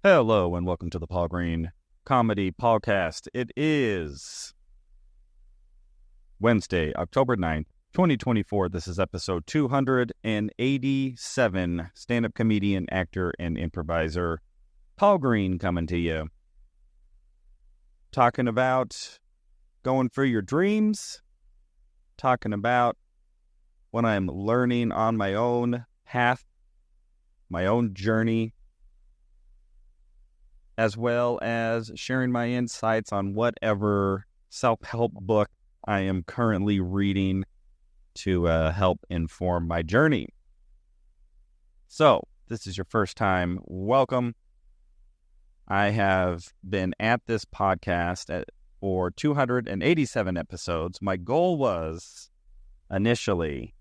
Hello and welcome to the Paul Green Comedy PaulCast. It is Wednesday, October 9th, 2024. This is episode 287. Stand-up comedian, actor, and improviser Paul Green coming to you. Talking about going for your dreams. Talking about what I'm learning on my own path, my own journey, as well as sharing my insights on whatever self-help book I am currently reading to help inform my journey. So, this is your first time, welcome. I have been at this podcast for 287 episodes. My goal was initially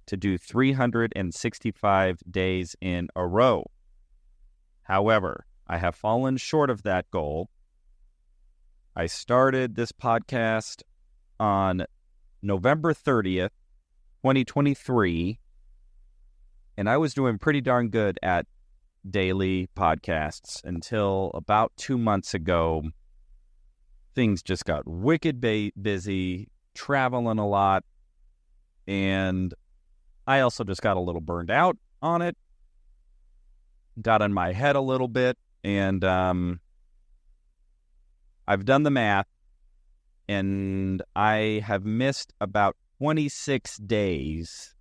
to do 365 days in a row. However, I have fallen short of that goal. I started this podcast on November 30th, 2023, and I was doing pretty darn good at daily podcasts until about 2 months ago. Things just got wicked busy, traveling a lot, and I also just got a little burned out on it, got in my head a little bit. And I've done the math, and I have missed about 26 days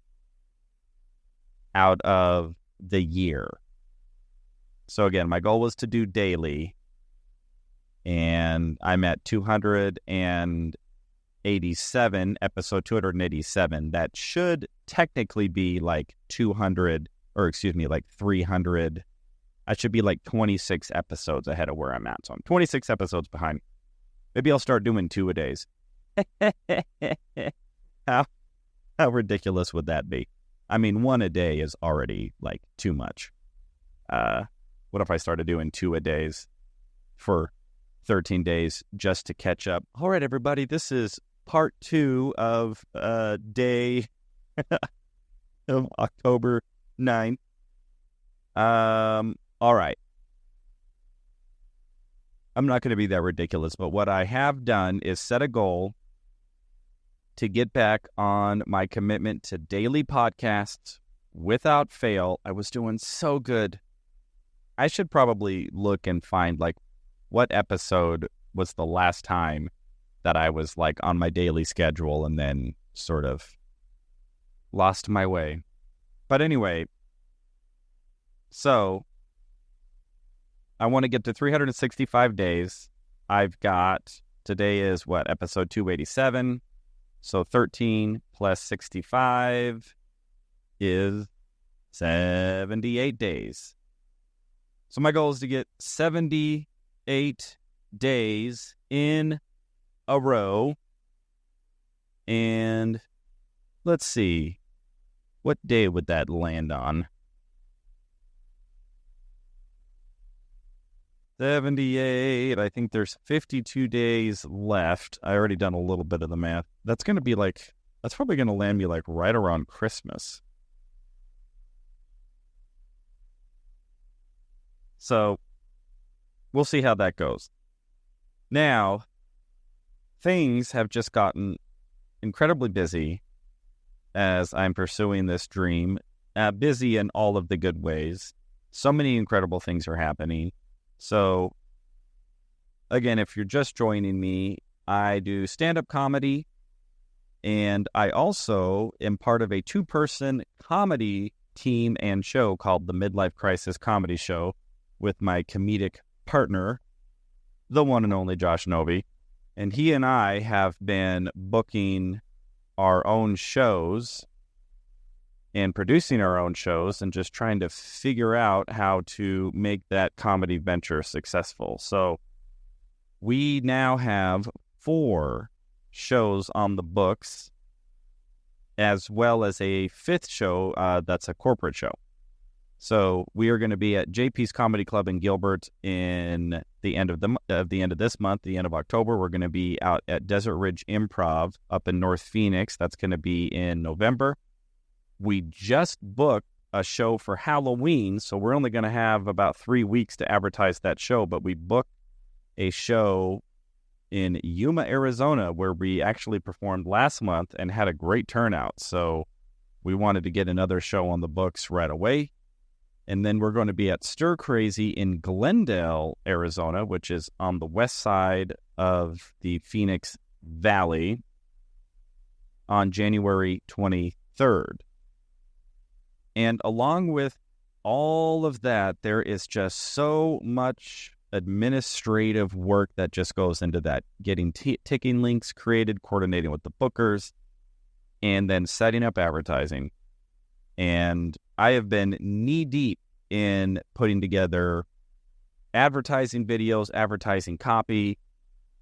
out of the year. So again, my goal was to do daily, and I'm at 287, episode 287. That should technically be like 300. I should be like 26 episodes ahead of where I'm at. So I'm 26 episodes behind. Maybe I'll start doing 2 a days. How ridiculous would that be? I mean, 1 a day is already like too much. What if I started doing 2 a days for 13 days just to catch up? All right, everybody, this is part 2 of day of October 9th. All right. I'm not going to be that ridiculous, but what I have done is set a goal to get back on my commitment to daily podcasts without fail. I was doing so good. I should probably look and find like what episode was the last time that I was like on my daily schedule and then sort of lost my way. But anyway, so I want to get to 365 days. Today is episode 287. So 13 plus 65 is 78 days. So my goal is to get 78 days in a row. And let's see, what day would that land on? 78. I think there's 52 days left. I already done a little bit of the math. That's probably going to land me like right around Christmas. So we'll see how that goes. Now, things have just gotten incredibly busy as I'm pursuing this dream. Busy in all of the good ways. So many incredible things are happening. So, again, if you're just joining me, I do stand-up comedy, and I also am part of a 2-person comedy team and show called the Midlife Crisis Comedy Show with my comedic partner, the one and only Josh Novi. And he and I have been booking our own shows and producing our own shows and just trying to figure out how to make that comedy venture successful. So we now have 4 shows on the books, as well as a 5th show that's a corporate show. So we are going to be at JP's Comedy Club in Gilbert in the end of this month, the end of October. We're going to be out at Desert Ridge Improv up in North Phoenix. That's going to be in November. We just booked a show for Halloween, so we're only going to have about 3 weeks to advertise that show, but we booked a show in Yuma, Arizona, where we actually performed last month and had a great turnout. So we wanted to get another show on the books right away. And then we're going to be at Stir Crazy in Glendale, Arizona, which is on the west side of the Phoenix Valley, on January 23rd. And along with all of that, there is just so much administrative work that just goes into that. Getting ticking links created, coordinating with the bookers, and then setting up advertising. And I have been knee-deep in putting together advertising videos, advertising copy,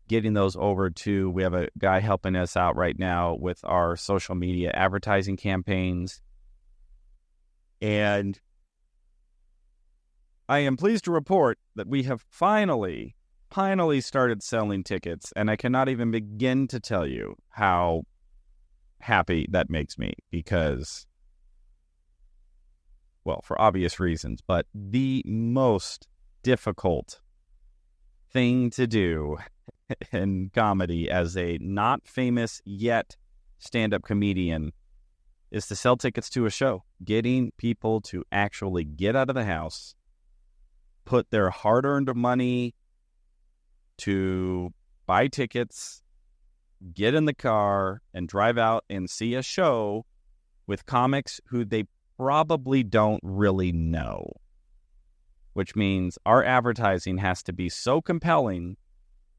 getting those over to, we have a guy helping us out right now with our social media advertising campaigns. And I am pleased to report that we have finally started selling tickets, and I cannot even begin to tell you how happy that makes me because, well, for obvious reasons, but the most difficult thing to do in comedy as a not famous yet stand-up comedian is to sell tickets to a show. Getting people to actually get out of the house, put their hard-earned money to buy tickets, get in the car, and drive out and see a show with comics who they probably don't really know. Which means our advertising has to be so compelling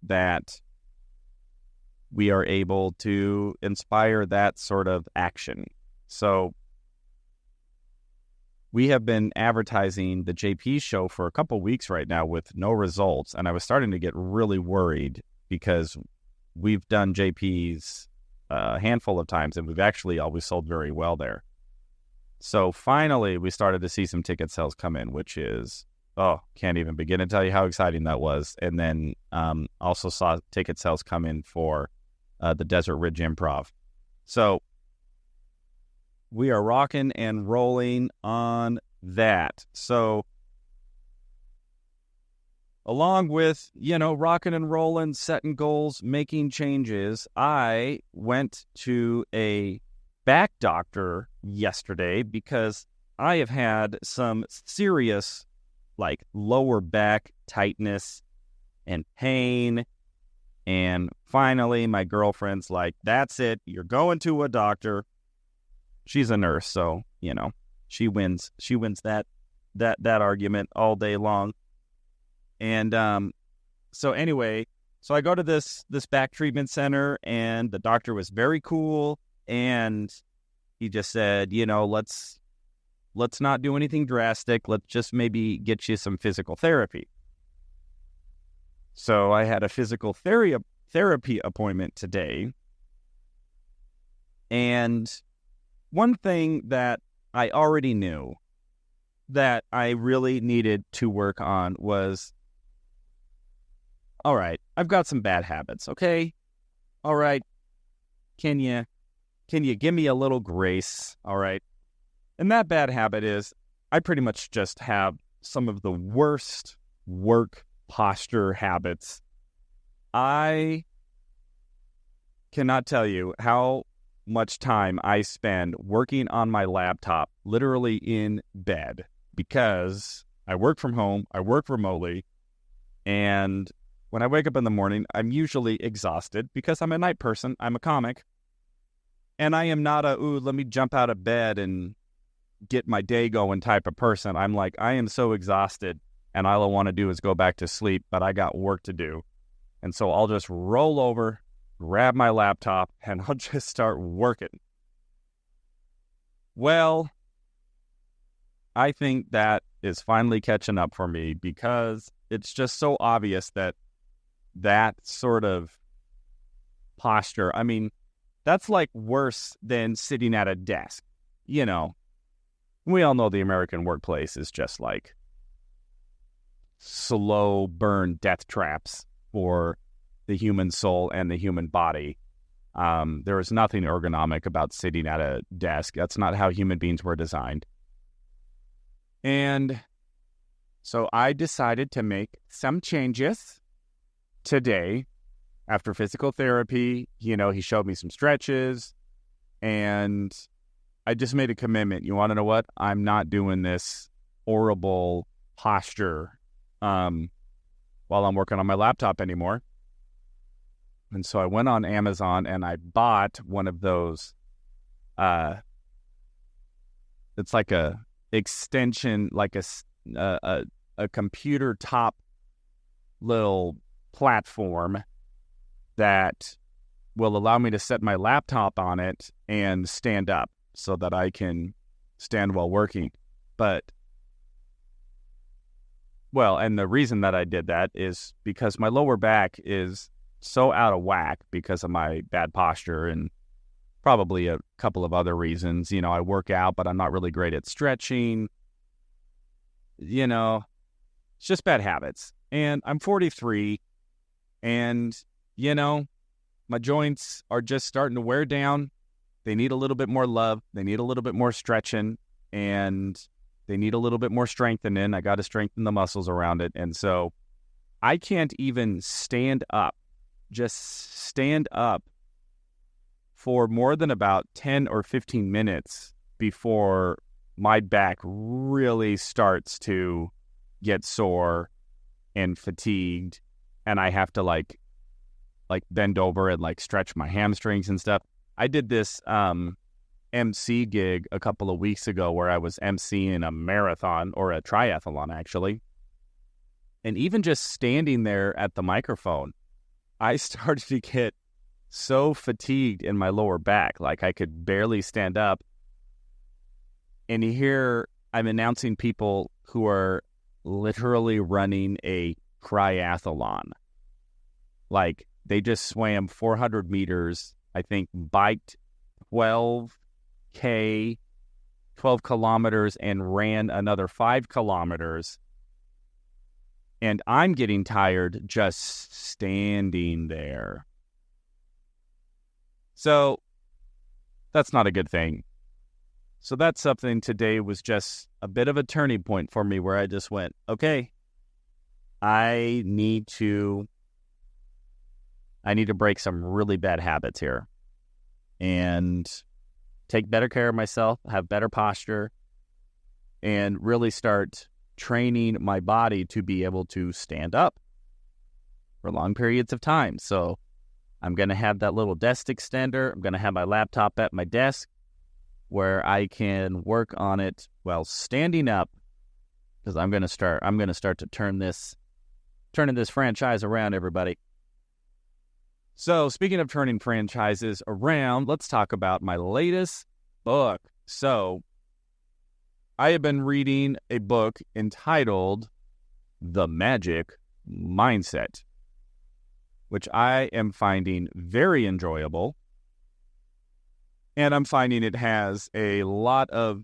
that we are able to inspire that sort of action. So we have been advertising the JP show for a couple weeks right now with no results, and I was starting to get really worried because we've done JP's a handful of times, and we've actually always sold very well there. So finally, we started to see some ticket sales come in, which is, can't even begin to tell you how exciting that was. And then also saw ticket sales come in for the Desert Ridge Improv. So we are rocking and rolling on that. So along with, rocking and rolling, setting goals, making changes, I went to a back doctor yesterday because I have had some serious, lower back tightness and pain. And finally, my girlfriend's like, that's it. You're going to a doctor. She's a nurse, so, she wins. She wins that argument all day long. And so anyway, so I go to this back treatment center, and the doctor was very cool, and he just said, let's not do anything drastic. Let's just maybe get you some physical therapy. So I had a physical therapy appointment today, and one thing that I already knew that I really needed to work on was, all right, I've got some bad habits, okay? All right, can you give me a little grace, all right? And that bad habit is I pretty much just have some of the worst work posture habits. I cannot tell you how much time I spend working on my laptop, literally in bed, because I work from home, I work remotely, and when I wake up in the morning, I'm usually exhausted because I'm a night person, I'm a comic, and I am not let me jump out of bed and get my day going type of person. I'm like, I am so exhausted, and all I want to do is go back to sleep, but I got work to do. And so I'll just roll over, grab my laptop, and I'll just start working. Well, I think that is finally catching up for me because it's just so obvious that sort of posture, I mean, that's worse than sitting at a desk. We all know the American workplace is just slow burn death traps for the human soul and the human body. There is nothing ergonomic about sitting at a desk. That's not how human beings were designed. And so I decided to make some changes today after physical therapy. You know, he showed me some stretches, and I just made a commitment. You want to know what? I'm not doing this horrible posture while I'm working on my laptop anymore. And so I went on Amazon and I bought one of those. It's like a extension, like a computer top little platform that will allow me to set my laptop on it and stand up so that I can stand while working. And the reason that I did that is because my lower back is so out of whack because of my bad posture and probably a couple of other reasons. You know, I work out, but I'm not really great at stretching. You know, it's just bad habits. And I'm 43, and, you know, my joints are just starting to wear down. They need a little bit more love. They need a little bit more stretching, and they need a little bit more strengthening. I got to strengthen the muscles around it. And so I can't even stand up, just stand up for more than about 10 or 15 minutes before my back really starts to get sore and fatigued, and I have to like bend over and like stretch my hamstrings and stuff. I did this MC gig a couple of weeks ago where I was MCing a marathon, or a triathlon actually. And even just standing there at the microphone, I started to get so fatigued in my lower back, like I could barely stand up. And here I'm announcing people who are literally running a triathlon. Like, they just swam 400 meters, I think, biked 12 kilometers, and ran another 5 kilometers. And I'm getting tired just standing there. So that's not a good thing. So that's something today was just a bit of a turning point for me, where I just went, okay, I need to break some really bad habits here and take better care of myself, have better posture, and really start training my body to be able to stand up for long periods of time. So I'm going to have that little desk extender. I'm going to have my laptop at my desk where I can work on it while standing up, because I'm going to start to turning this franchise around, everybody. So speaking of turning franchises around, let's talk about my latest book. So I have been reading a book entitled The Magic Mindset, which I am finding very enjoyable. And I'm finding it has a lot of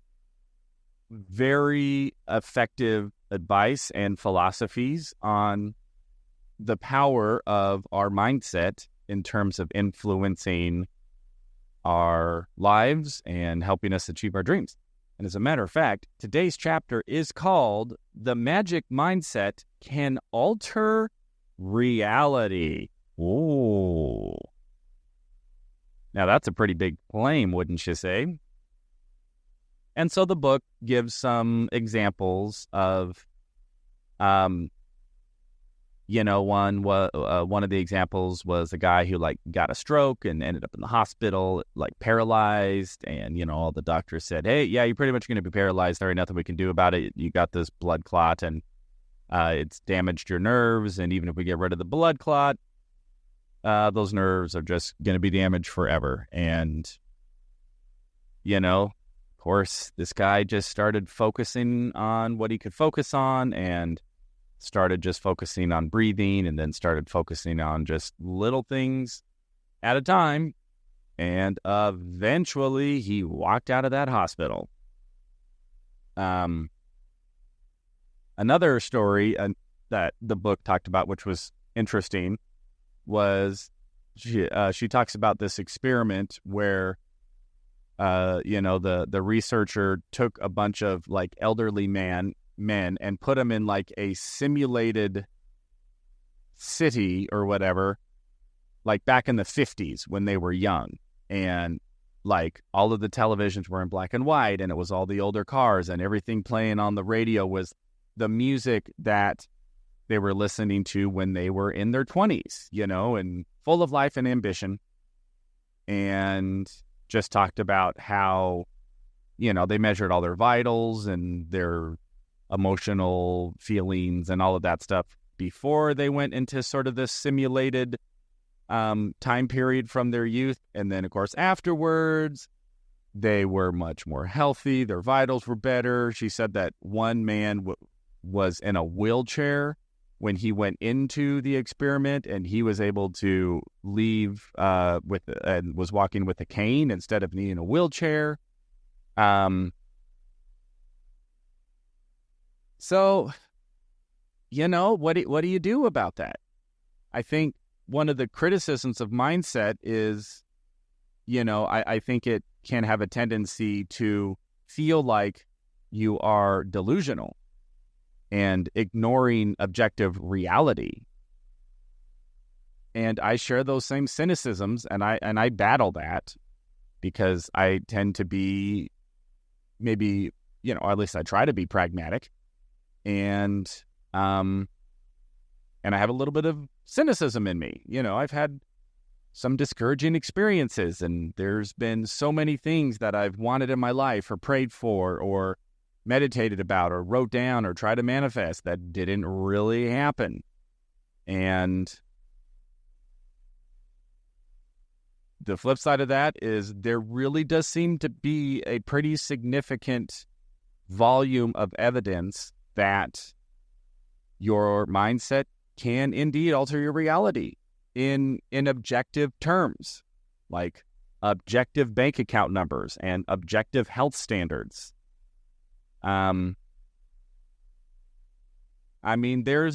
very effective advice and philosophies on the power of our mindset in terms of influencing our lives and helping us achieve our dreams. And as a matter of fact, today's chapter is called The Magic Mindset Can Alter Reality. Ooh. Now that's a pretty big claim, wouldn't you say? And so the book gives some examples of, one of the examples was a guy who got a stroke and ended up in the hospital, paralyzed. And, all the doctors said, hey, yeah, you're pretty much going to be paralyzed. There ain't nothing we can do about it. You got this blood clot and it's damaged your nerves. And even if we get rid of the blood clot, those nerves are just going to be damaged forever. And, of course, this guy just started focusing on what he could focus on and started just focusing on breathing, and then started focusing on just little things at a time. And eventually he walked out of that hospital. Another story that the book talked about, which was interesting, was she talks about this experiment where The researcher took a bunch of like elderly men and put them in like a simulated city or whatever, like back in the 50s when they were young, and like all of the televisions were in black and white, and it was all the older cars, and everything playing on the radio was the music that they were listening to when they were in their 20s, and full of life and ambition. And just talked about how, they measured all their vitals and their emotional feelings and all of that stuff before they went into sort of this simulated time period from their youth. And then, of course, afterwards, they were much more healthy. Their vitals were better. She said that one man was in a wheelchair when he went into the experiment, and he was able to leave and was walking with a cane instead of needing a wheelchair. So, what do you do about that? I think one of the criticisms of mindset is, I think it can have a tendency to feel like you are delusional and ignoring objective reality. And I share those same cynicisms, and I battle that because I tend to be maybe, or at least I try to be pragmatic, and I have a little bit of cynicism in me. I've had some discouraging experiences, and there's been so many things that I've wanted in my life or prayed for or meditated about or wrote down or tried to manifest that didn't really happen. And the flip side of that is there really does seem to be a pretty significant volume of evidence that your mindset can indeed alter your reality in objective terms, like objective bank account numbers and objective health standards. There's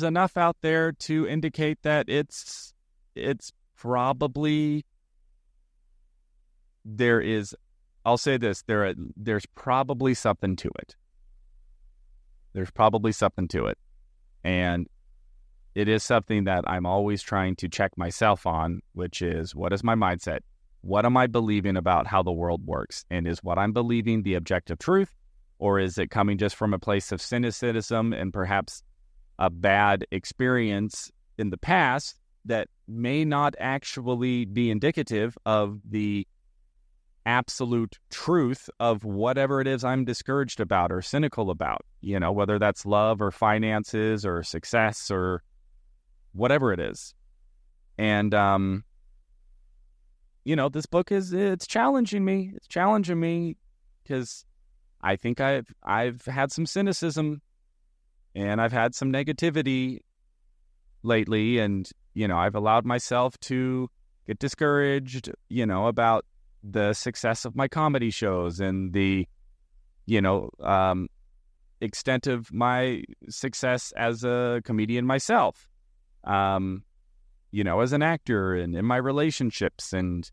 enough out there to indicate that it's probably, I'll say this, there's probably something to it. There's probably something to it. And it is something that I'm always trying to check myself on, which is, what is my mindset? What am I believing about how the world works? And is what I'm believing the objective truth? Or is it coming just from a place of cynicism and perhaps a bad experience in the past that may not actually be indicative of the absolute truth of whatever it is I'm discouraged about or cynical about, whether that's love or finances or success or whatever it is. And, this book it's challenging me. It's challenging me because I think I've had some cynicism and I've had some negativity lately, and I've allowed myself to get discouraged, about the success of my comedy shows and the extent of my success as a comedian myself, as an actor and in my relationships and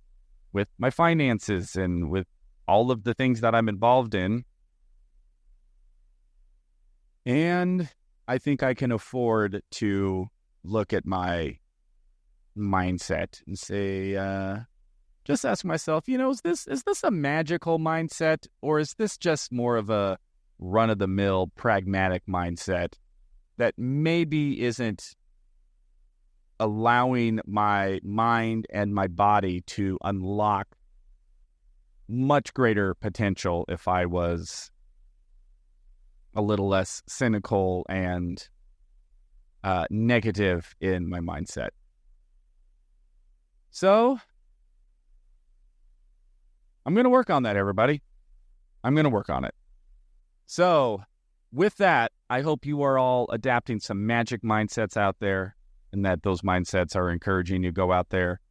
with my finances and with all of the things that I'm involved in. And I think I can afford to look at my mindset and say, just ask myself, is this a magical mindset, or is this just more of a run-of-the-mill pragmatic mindset that maybe isn't allowing my mind and my body to unlock much greater potential if I was a little less cynical and negative in my mindset. So I'm going to work on that, everybody. I'm going to work on it. So with that, I hope you are all adapting some magic mindsets out there, and that those mindsets are encouraging you to go out there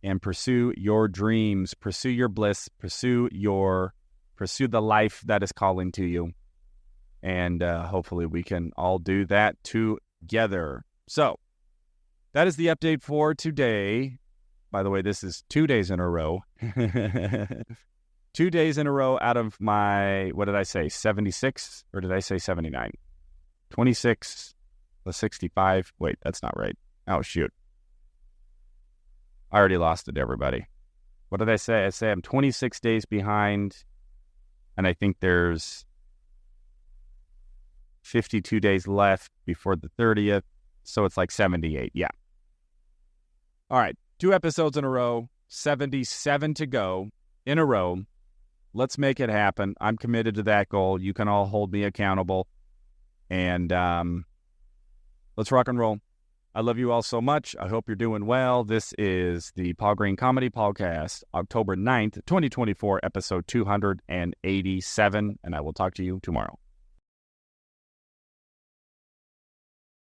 and pursue your dreams, pursue your bliss, pursue the life that is calling to you. And hopefully we can all do that together. So that is the update for today. By the way, this is 2 days in a row. 2 days in a row out of my, what did I say, 76? Or did I say 79? 26 plus 65. Wait, that's not right. Oh, shoot. I already lost it, everybody. What did I say? I say I'm 26 days behind, and I think there's 52 days left before the 30th, so it's like 78. Yeah. All right, 2 episodes in a row, 77 to go in a row. Let's make it happen. I'm committed to that goal. You can all hold me accountable, and let's rock and roll. I love you all so much. I hope you're doing well. This is the Paul Green Comedy PaulCast, October 9th, 2024, episode 287, and I will talk to you tomorrow.